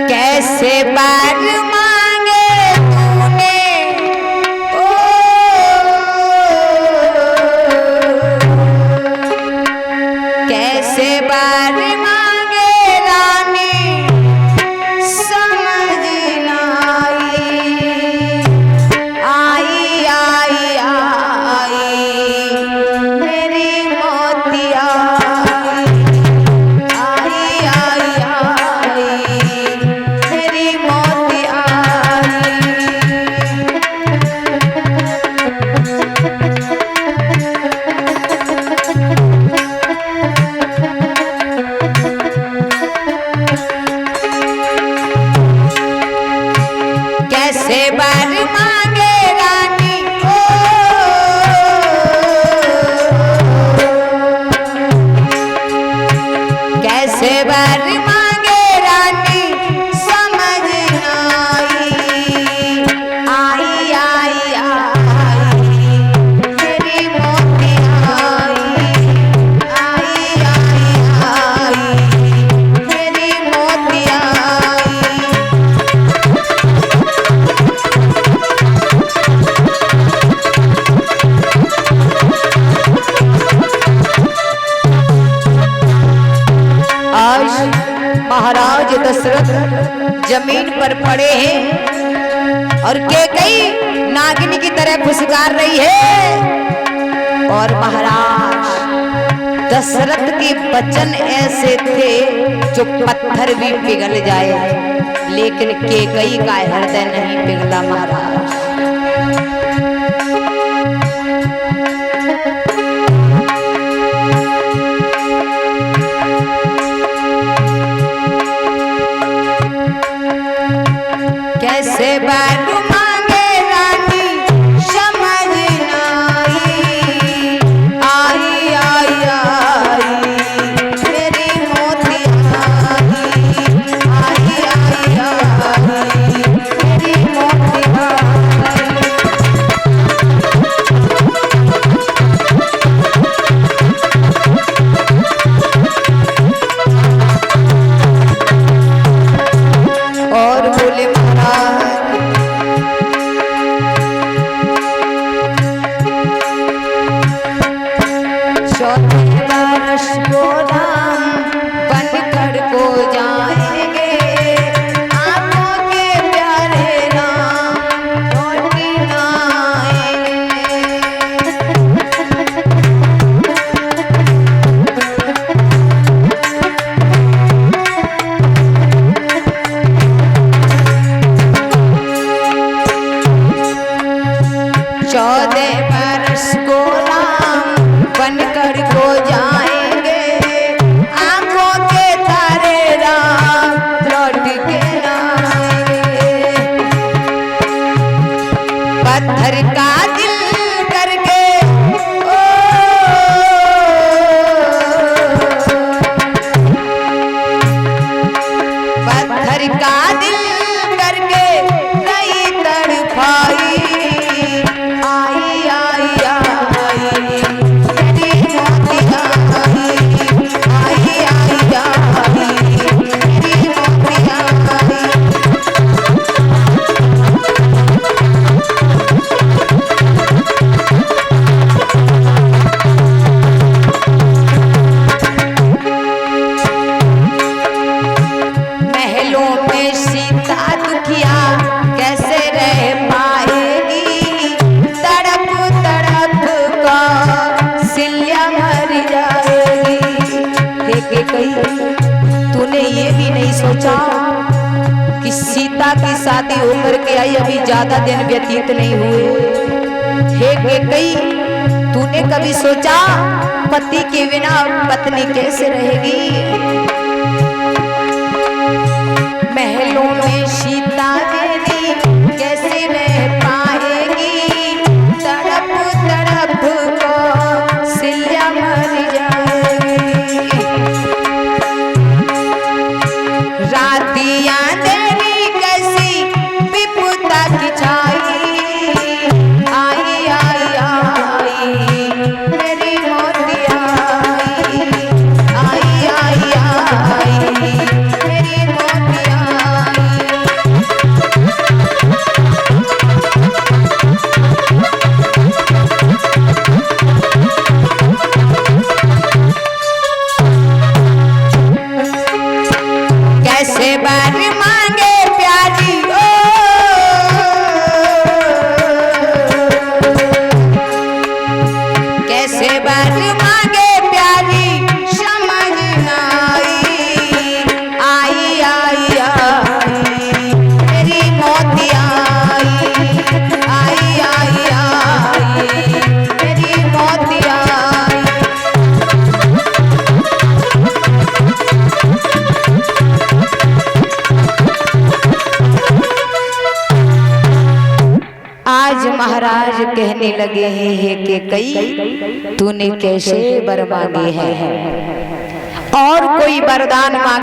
कैसे बार मांगे तूने ओ, कैसे बार मांगे रानी समझ ना आई आई आई मेरी मोतिया कैसे बार मांगे रानी ओ, कैसे बार मांगे रानी समझ ना आई आई आई मेरी मोतिया आई आई मेरी मोतिया महाराज दशरथ जमीन पर पड़े हैं और कैकेयी नागिन की तरह फुसकार रही है और महाराज दशरथ के वचन ऐसे थे जो पत्थर भी पिघल जाए, लेकिन कैकेयी का हृदय नहीं पिघला महाराज। कैसे बार मांगे रानी समझ ना आई आई आई मेरी मोतिया आई आई आई मेरी मोतिया। और बोले बनकर को जाएंगे आंखों के तारे राम लौट के ना आएंगे। पत्थर का दिल करके ओ, पत्थर का दिल करके नहीं तड़पाई आई आई आई तूने ये भी नहीं सोचा कि सीता की शादी होकर के आई अभी ज्यादा दिन व्यतीत नहीं हुए। हे कैकेयी तूने कभी सोचा पति के बिना पत्नी कैसे रहेगी। महलों में सीता मेरी कैसे रह पाएगी, तड़प तड़प को सिल्या मर जाएगी। रातियां अंधेरी कैसी विपदा की छाई आई आई आई मेरी मोतिया आई आई आई कैसे बर मांगे प्यारी ओ कैसे बर मांगे प्यारी समझ न आई आई आई मेरी मोती आई आई आई आई मेरी मोती आई। आज महाराज कहने लगे हैं कि कई तूने कैसे वर मांगे हैं और कोई वरदान मांगे